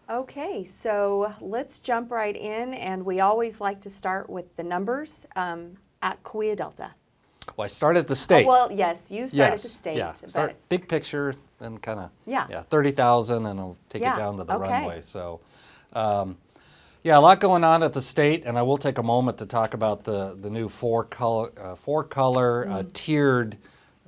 Okay, so let's jump right in, and we always like to start with the numbers at Kaweah Delta. Well, I start at the state. Well, yes, you start at the Yes, state, yeah. but Start big picture, then kind of, yeah, 30,000, and I'll take yeah, it down to the okay. runway. So, yeah, a lot going on at the state, and I will take a moment to talk about the new four color tiered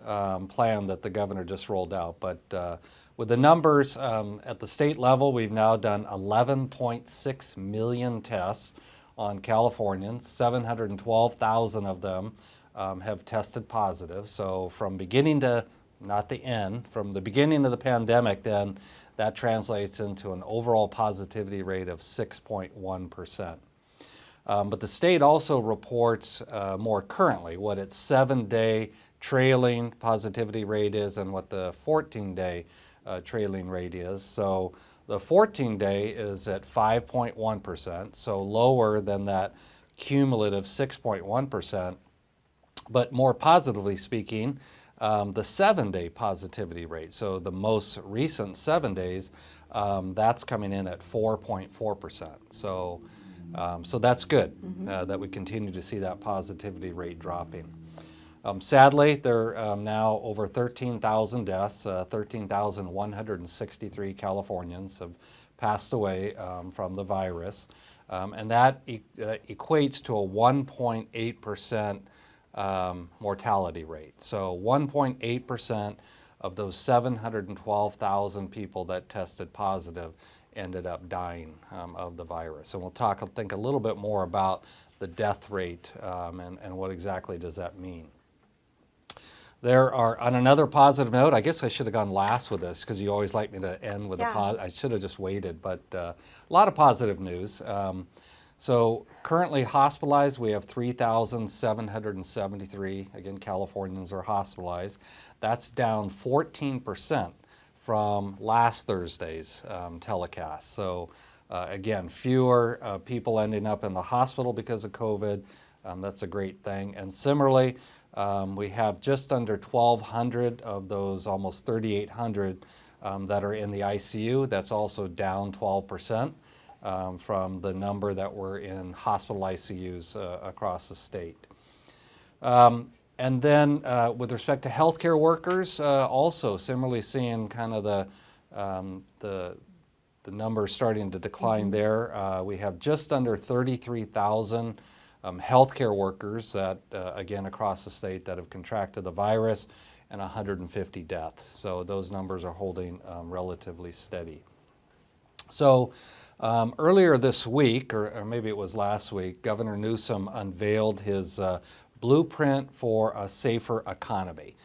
plan that the governor just rolled out. But with the numbers at the state level, we've now done 11.6 million tests on Californians. 712,000 of them have tested positive. So from beginning to, not the end, from the beginning of the pandemic, then that translates into an overall positivity rate of 6.1%. But the state also reports more currently what its 7-day trailing positivity rate is and what the 14-day trailing rate is. So the 14-day is at 5.1%, so lower than that cumulative 6.1%. But more positively speaking, the 7-day positivity rate, so the most recent 7 days, that's coming in at 4.4%. So that's good that we continue to see that positivity rate dropping. Sadly, there are now over 13,000 deaths. 13,163 Californians have passed away from the virus, and that equates to a 1.8% mortality rate. So 1.8% of those 712,000 people that tested positive ended up dying of the virus. And we'll talk, I think, a little bit more about the death rate and what exactly does that mean. There are, on another positive note, I guess I should have gone last with this because you always like me to end with a positive. I should have just waited, but a lot of positive news. So currently hospitalized, we have 3,773. Again, Californians are hospitalized. That's down 14% from last Thursday's telecast. So again, fewer people ending up in the hospital because of COVID. That's a great thing. And similarly, we have just under 1,200 of those almost 3,800 that are in the ICU. That's also down 12%. From the number that were in hospital ICUs across the state. And then with respect to healthcare workers, also similarly seeing kind of the numbers starting to decline there. We have just under 33,000 healthcare workers that, again, across the state that have contracted the virus, and 150 deaths. So those numbers are holding relatively steady. So earlier this week, or maybe it was last week, Governor Newsom unveiled his blueprint for a safer economy,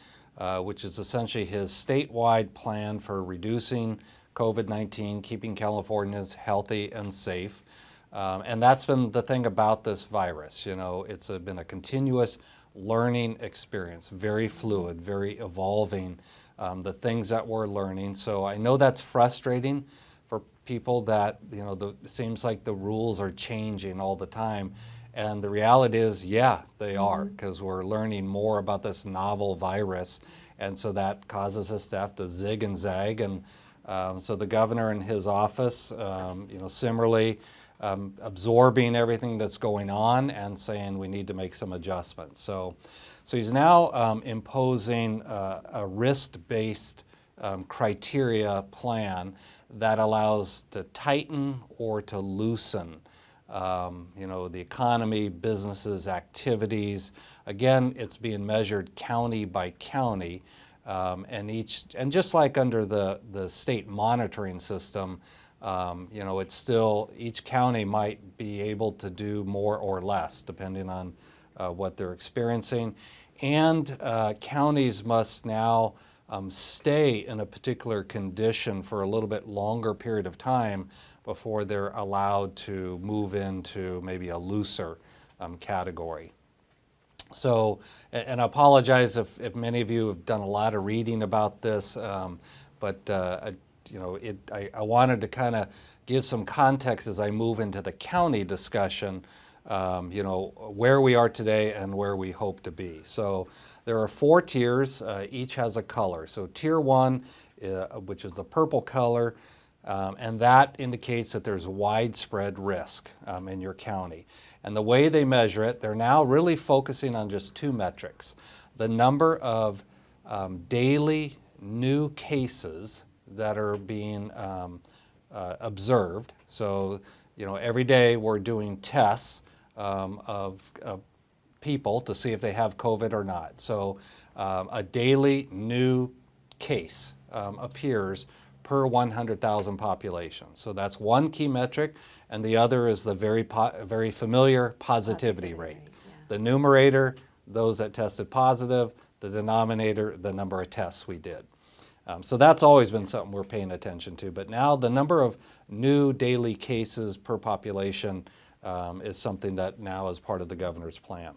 which is essentially his statewide plan for reducing COVID-19, keeping Californians healthy and safe. And that's been the thing about this virus. You know, it's been a continuous learning experience, very fluid, very evolving, the things that we're learning. So I know that's frustrating for people that, you know, it seems like the rules are changing all the time. And the reality is, yeah, they are, because we're learning more about this novel virus. And so that causes us to have to zig and zag. And so the governor and his office, you know, similarly, absorbing everything that's going on and saying we need to make some adjustments. So he's now imposing a risk-based criteria plan that allows to tighten or to loosen, you know, the economy, businesses, activities. Again, it's being measured county by county, and just like under the state monitoring system, you know, it's still, each county might be able to do more or less depending on what they're experiencing. And counties must now stay in a particular condition for a little bit longer period of time before they're allowed to move into maybe a looser category. So, and I apologize if many of you have done a lot of reading about this, but you know, I wanted to kind of give some context as I move into the county discussion, you know, where we are today and where we hope to be. So there are 4 tiers, each has a color. So tier 1, which is the purple color, And that indicates that there's widespread risk in your county. And the way they measure it, they're now really focusing on just two metrics. The number of daily new cases that are being observed. So, every day we're doing tests of people to see if they have COVID or not. So a daily new case appears per 100,000 population. So that's one key metric, and the other is the very familiar positivity rate. Yeah. The numerator, those that tested positive; the denominator, the number of tests we did. So that's always been something we're paying attention to. But now the number of new daily cases per population is something that now is part of the governor's plan.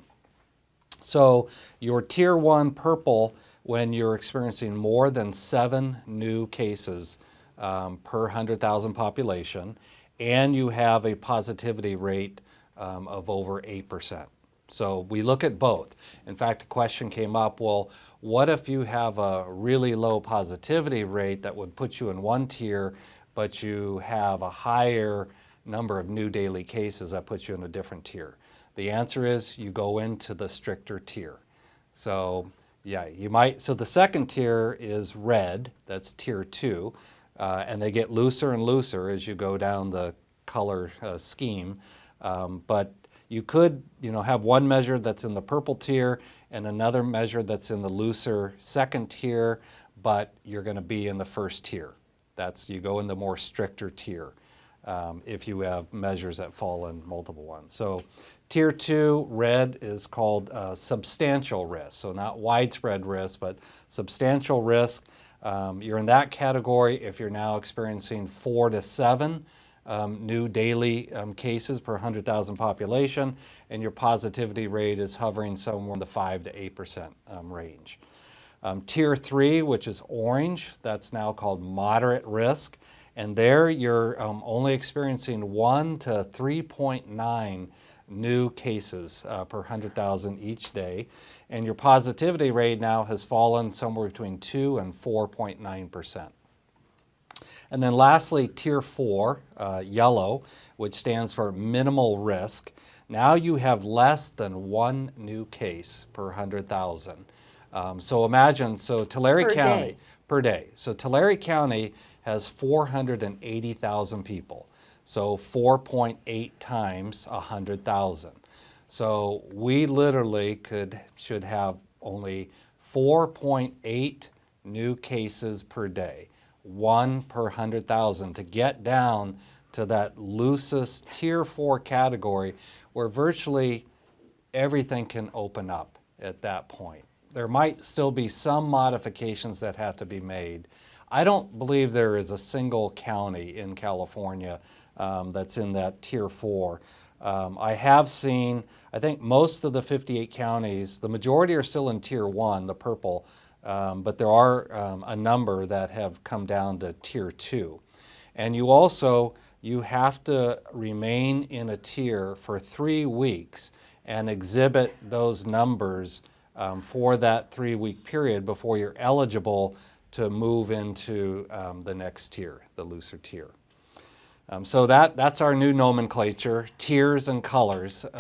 So your Tier 1 purple, when you're experiencing more than 7 new cases per 100,000 population, and you have a positivity rate of over 8%. So we look at both. In fact, a question came up, well, what if you have a really low positivity rate that would put you in one tier, but you have a higher number of new daily cases that puts you in a different tier? The answer is you go into the stricter tier. So yeah, you might, so the second tier is red, that's Tier 2, and they get looser and looser as you go down the color scheme. But you could, have one measure that's in the purple tier and another measure that's in the looser second tier, but you're going to be in the first tier. You go in the more stricter tier if you have measures that fall in multiple ones. So Tier 2, red, is called substantial risk. So not widespread risk, but substantial risk. You're in that category if you're now experiencing 4 to 7 new daily cases per 100,000 population, and your positivity rate is hovering somewhere in the 5 to 8% range. Tier 3, which is orange, that's now called moderate risk, and there you're only experiencing 1 to 3.9 new cases per 100,000 each day, and your positivity rate now has fallen somewhere between 2 and 4.9%. And then lastly, Tier 4, yellow, which stands for minimal risk. Now you have less than 1 new case per 100,000. So imagine, Tulare County, per day. So Tulare County has 480,000 people. So 4.8 times 100,000. So we literally should have only 4.8 new cases per day, 1 per 100,000, to get down to that loosest Tier 4 category where virtually everything can open up at that point. There might still be some modifications that have to be made. I don't believe there is a single county in California that's in that Tier 4. I have seen, I think most of the 58 counties, the majority are still in Tier 1, the purple, but there are a number that have come down to Tier 2. And you have to remain in a tier for 3 weeks and exhibit those numbers for that 3-week period before you're eligible to move into the next tier, the looser tier. So that's our new nomenclature, tiers and colors.